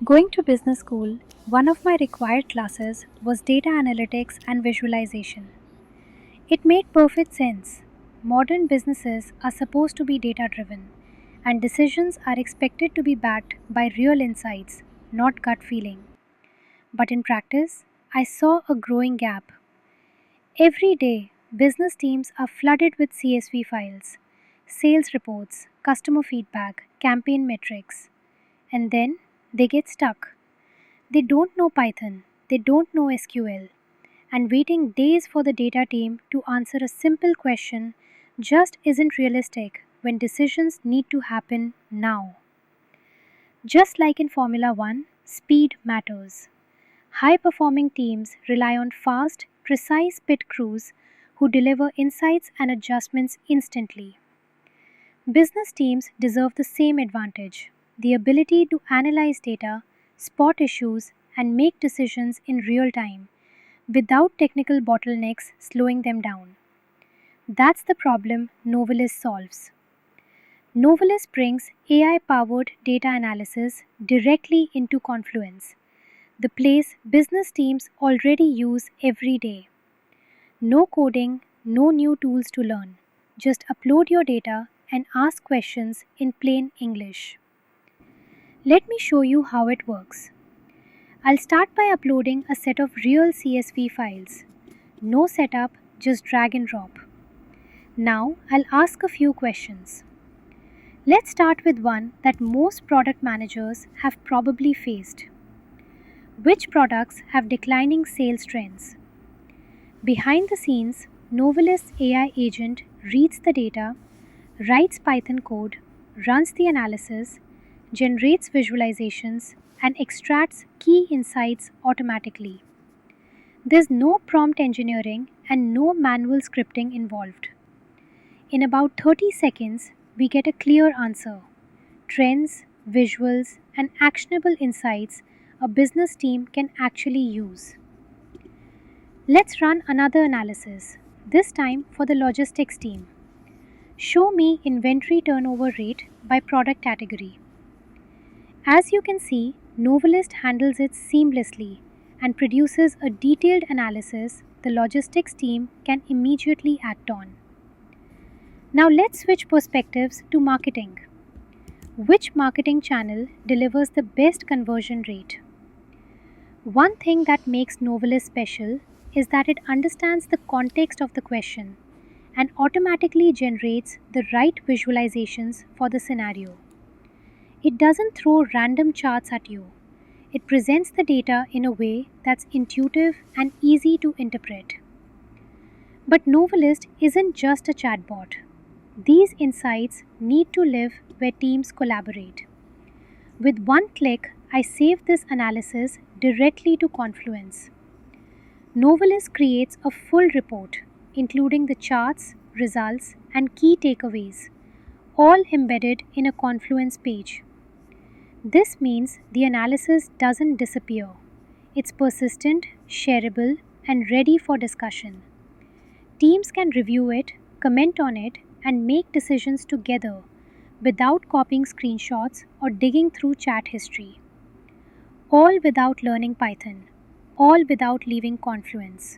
Going to business school, one of my required classes was data analytics and visualization. It made perfect sense. Modern businesses are supposed to be data driven, and decisions are expected to be backed by real insights, not gut feeling. But in practice, I saw a growing gap. Every day, business teams are flooded with CSV files, sales reports, customer feedback, campaign metrics, and then they get stuck. They don't know Python, they don't know SQL, and waiting days for the data team to answer a simple question just isn't realistic when decisions need to happen now. Just like in Formula One, speed matters. High performing teams rely on fast, precise pit crews who deliver insights and adjustments instantly. Business teams deserve the same advantage, the ability to analyze data, spot issues, and make decisions in real time without technical bottlenecks slowing them down. That's the problem Novalyst solves. Novalyst brings AI powered data analysis directly into Confluence, the place business teams already use every day. No coding, no new tools to learn. Just upload your data and ask questions in plain English. Let me show you how it works. I'll start by uploading a set of real CSV files. No setup, just drag and drop. Now I'll ask a few questions. Let's start with one that most product managers have probably faced. Which products have declining sales trends? Behind the scenes, Novalyst's AI agent reads the data, writes Python code, runs the analysis, generates visualizations, and extracts key insights automatically. There's no prompt engineering and no manual scripting involved. In about 30 seconds, we get a clear answer: trends, visuals, and actionable insights a business team can actually use. Let's run another analysis, this time for the logistics team. Show me inventory turnover rate by product category. As you can see, Novalyst handles it seamlessly and produces a detailed analysis the logistics team can immediately act on. Now let's switch perspectives to marketing. Which marketing channel delivers the best conversion rate? One thing that makes Novalyst special is that it understands the context of the question and automatically generates the right visualizations for the scenario. It doesn't throw random charts at you. It presents the data in a way that's intuitive and easy to interpret. But Novalyst isn't just a chatbot. These insights need to live where teams collaborate. With one click, I save this analysis directly to Confluence. Novalyst creates a full report, including the charts, results, and key takeaways, all embedded in a Confluence page. This means the analysis doesn't disappear. It's persistent, shareable, and ready for discussion. Teams can review it, comment on it, and make decisions together without copying screenshots or digging through chat history. All without learning Python, all without leaving Confluence.